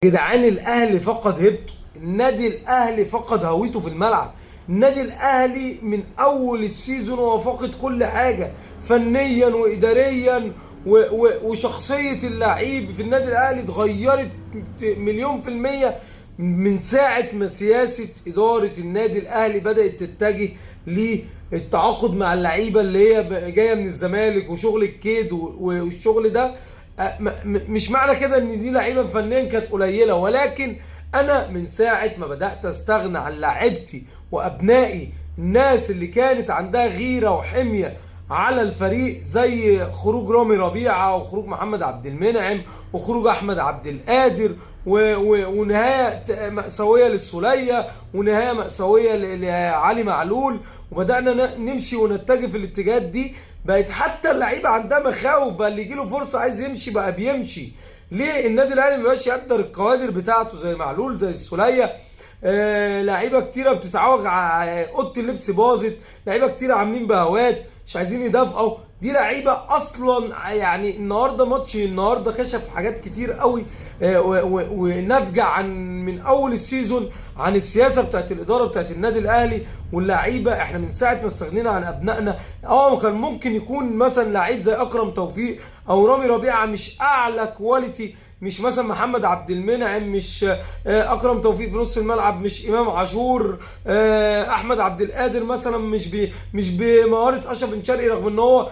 جدعان، الاهلي فقد هيبته. النادي الاهلي فقد هويته في الملعب. النادي الاهلي من اول السيزون هو فاقد كل حاجه فنيا واداريا وشخصيه اللعيب في النادي الاهلي اتغيرت مليون في الميه من ساعه ما سياسه اداره النادي الاهلي بدات تتجه للتعاقد مع اللعيبه اللي هي جايه من الزمالك وشغل الكيد والشغل ده. مش معنى كده ان دي لعيبه فنيا كانت قليله، ولكن انا من ساعه ما بدات استغنى عن لاعيبتي وابنائي، الناس اللي كانت عندها غيره وحميه على الفريق، زي خروج رامي ربيعه وخروج محمد عبد المنعم وخروج احمد عبد القادر ونهايه مأساويه للسوليه ونهايه مأساويه لعلي معلول، وبدانا نمشي ونتجه في الاتجاهات دي. بقت حتى اللعيبه عندها مخاوف، بقى اللي يجيله فرصه عايز يمشي بقى بيمشي. ليه؟ النادي الاهلي ما بقاش يقدر الكوادر بتاعته زي معلول زي السوليه. لعيبه كتيره بتتعوج، اوضه اللبس باظت، لعيبه كتيره عاملين بهوات مش عايزين يدافعوا. دي لعيبه اصلا يعني النهارده ماتش النهارده كشف حاجات كتير قوي، وناتجه عن من اول السيزون عن السياسه بتاعت الاداره بتاعت النادي الاهلي واللعيبه. احنا من ساعه ما استغنينا عن ابنائنا، كان ممكن يكون مثلا لعيب زي اكرم توفيق او رامي ربيعه مش اعلى كواليتي، مش مثلا محمد عبد المنعم، مش اكرم توفيق في نص الملعب، مش امام عاشور، احمد عبد القادر مثلا مش بمهاره اشرف بن شرقي، رغم ان هو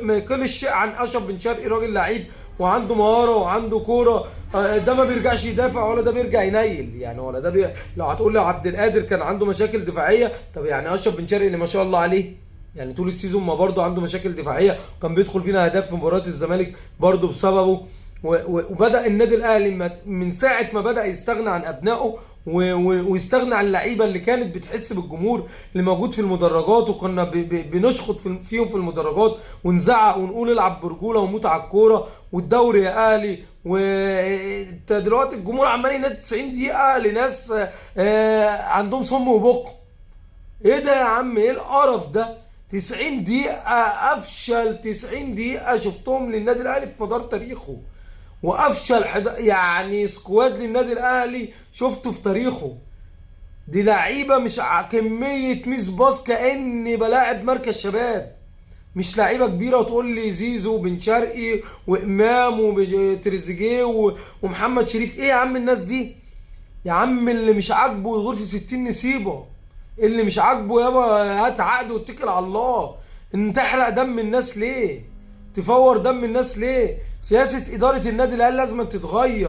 ما يقلش شيء عن اشرف بن شرقي. راجل لعيب وعنده مهاره وعنده كوره، ده ما بيرجعش يدافع ولا ده بيرجع ينيل يعني، ولا ده لو هتقول لي عبد القادر كان عنده مشاكل دفاعيه، طب يعني اشرف بن شرقي اللي ما شاء الله عليه يعني طول السيزون ما برضه عنده مشاكل دفاعيه، وكان بيدخل فينا اهداف في مباريات الزمالك برضه بسببه. وبدا النادي الاهلي من ساعه ما بدا يستغنى عن ابنائه ويستغنى عن اللعيبه اللي كانت بتحس بالجمهور اللي موجود في المدرجات، وكنا بنشخط فيهم في المدرجات ونزعق ونقول العب برجوله وموت على الكوره والدوري يا اهلي. وانت دلوقتي الجمهور عمال ينادي 90 دقيقه لناس عندهم صم وبق. ايه ده يا عم؟ ايه القرف ده؟ 90 دقيقة، افشل 90 دقيقة شفتهم للنادي الاهلي في مدار تاريخه، وافشل يعني سكواد للنادي الاهلي شفته في تاريخه. دي لعيبة مش كمية ميس باص كأني بلاعب مركز شباب، مش لعيبة كبيرة وتقول لي زيزو وبن شرقي وامام وتريزيجيه ومحمد شريف. ايه يا عم الناس دي؟ يا عم اللي مش عاجبه يغور في 60 نسيبه، اللي مش عاجبه يابا هات عقد واتكل على الله. ان تحرق دم الناس ليه؟ تفور دم الناس ليه؟ سياسة إدارة النادي الأهلي لازم تتغير.